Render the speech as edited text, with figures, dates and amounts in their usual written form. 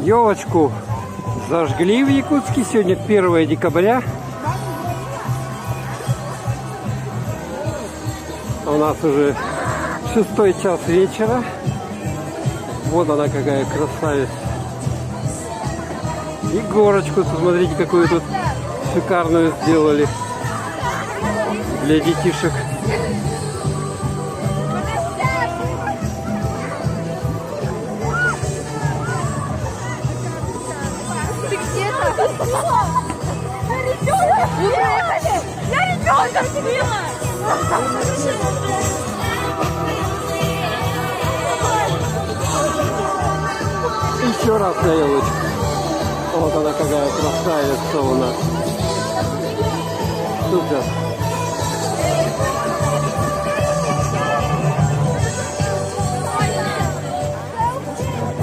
Елочку зажгли в Якутске. Сегодня 1 декабря. У нас уже 6 час вечера. Вот она какая красавица. И горочку, смотрите, какую тут шикарную сделали для детишек. Я ребенка сбила! Еще раз на елочку. Вот она какая красавица у нас. Супер.